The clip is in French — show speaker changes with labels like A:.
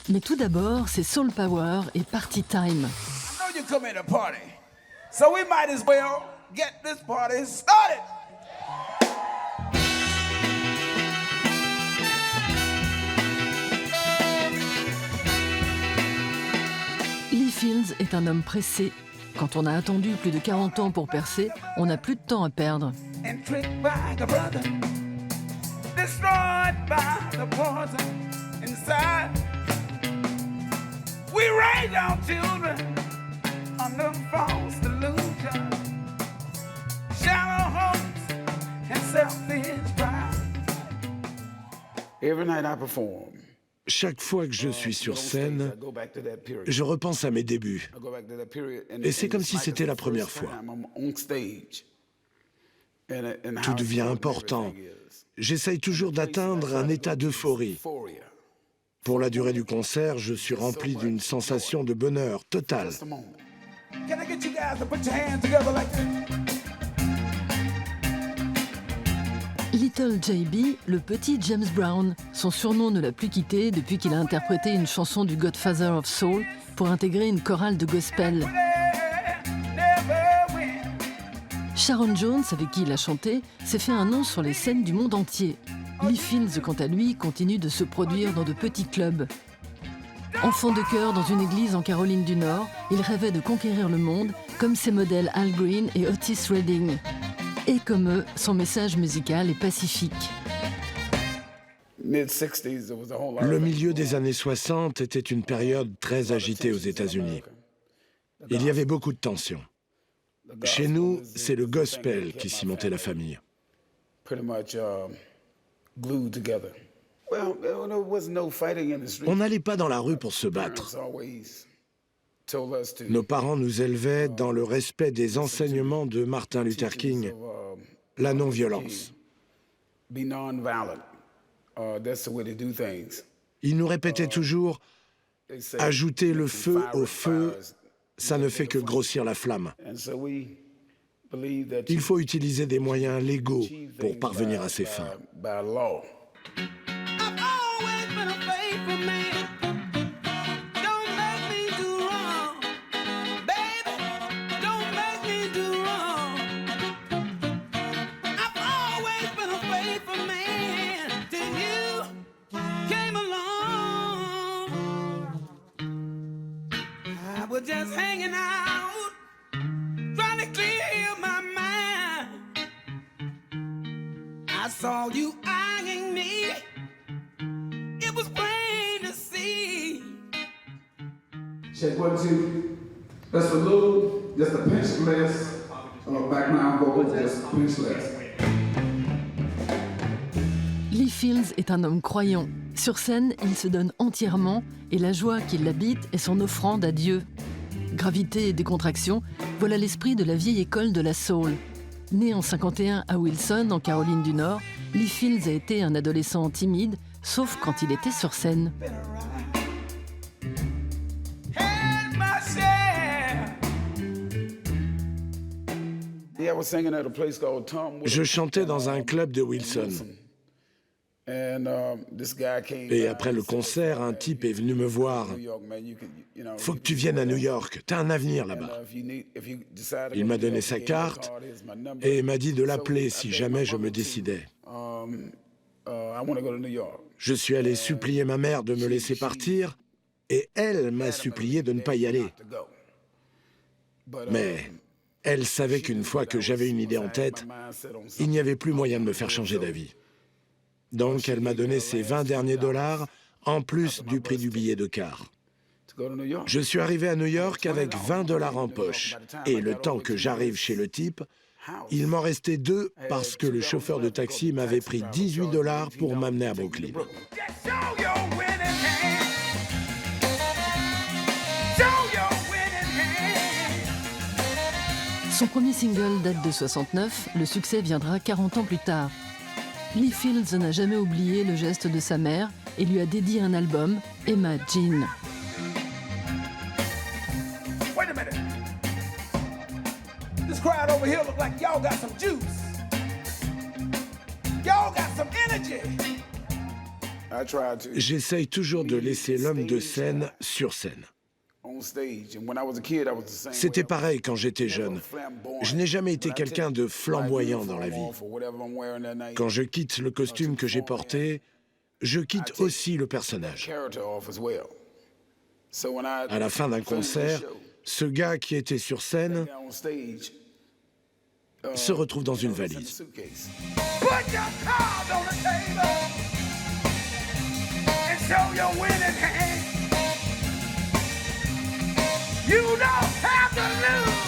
A: Mais tout d'abord, c'est Soul Power et Party Time.
B: I know you come in to party, so we might as well get this party started.
A: Lee Fields est un homme pressé. Quand on a attendu plus de 40 ans pour percer, on n'a plus de temps à perdre.
B: And tricked by the brother, destroyed by the poison inside. We raise our children under false delusion, shallow hopes and selfish pride. Every night I perform.
C: Chaque fois que je suis sur scène, je repense à mes débuts. Et c'est comme si c'était la première fois. Tout devient important. J'essaye toujours d'atteindre un état d'euphorie. Pour la durée du concert, je suis rempli d'une sensation de bonheur total.
A: Little JB, le petit James Brown, son surnom ne l'a plus quitté depuis qu'il a interprété une chanson du Godfather of Soul pour intégrer une chorale de gospel. Sharon Jones, avec qui il a chanté, s'est fait un nom sur les scènes du monde entier. Lee Fields, quant à lui, continue de se produire dans de petits clubs. Enfant de chœur dans une église en Caroline du Nord, il rêvait de conquérir le monde, comme ses modèles Al Green et Otis Redding. Et comme eux, son message musical est pacifique.
C: Le milieu des années 60 était une période très agitée aux États-Unis. Il y avait beaucoup de tensions. Chez nous, c'est le gospel qui cimentait la famille. On n'allait pas dans la rue pour se battre. Nos parents nous élevaient dans le respect des enseignements de Martin Luther King, la non-violence. Ils nous répétaient toujours « Ajouter le feu au feu, ça ne fait que grossir la flamme. Il faut utiliser des moyens légaux pour parvenir à ses fins. »
B: Just hanging out, trying to clear my mind. I saw you eyeing me. It was plain to see.
D: Check 1, 2. That's for Lou. Just a pinch less. Background vocal, just pinch less.
A: Lee Fields est un homme croyant. Sur scène, il se donne entièrement et la joie qui l'habite est son offrande à Dieu. Gravité et décontraction, voilà l'esprit de la vieille école de la soul. Né en 51 à Wilson, en Caroline du Nord, Lee Fields a été un adolescent timide, sauf quand il était sur scène.
C: Je chantais dans un club de Wilson. Et après le concert, un type est venu me voir. « Faut que tu viennes à New York, t'as un avenir là-bas. » Il m'a donné sa carte et m'a dit de l'appeler si jamais je me décidais. Je suis allé supplier ma mère de me laisser partir et elle m'a supplié de ne pas y aller. Mais elle savait qu'une fois que j'avais une idée en tête, il n'y avait plus moyen de me faire changer d'avis. Donc, elle m'a donné ses 20 derniers dollars, en plus du prix du billet de car. Je suis arrivé à New York avec 20 dollars en poche. Et le temps que j'arrive chez le type, il m'en restait 2 parce que le chauffeur de taxi m'avait pris 18 dollars pour m'amener à Brooklyn.
A: Son premier single date de 69, le succès viendra 40 ans plus tard. Lee Fields n'a jamais oublié le geste de sa mère et lui a dédié un album, Emma Jean.
B: Wait a minute. This crowd over here look like y'all got some juice. Y'all got some energy.
C: J'essaye toujours de laisser l'homme de scène sur scène. C'était pareil quand j'étais jeune. Je n'ai jamais été quelqu'un de flamboyant dans la vie. Quand je quitte le costume que j'ai porté, je quitte aussi le personnage. À la fin d'un concert, ce gars qui était sur scène se retrouve dans une valise.
B: Put your cards on the table and show your winning hand. You don't have to lose.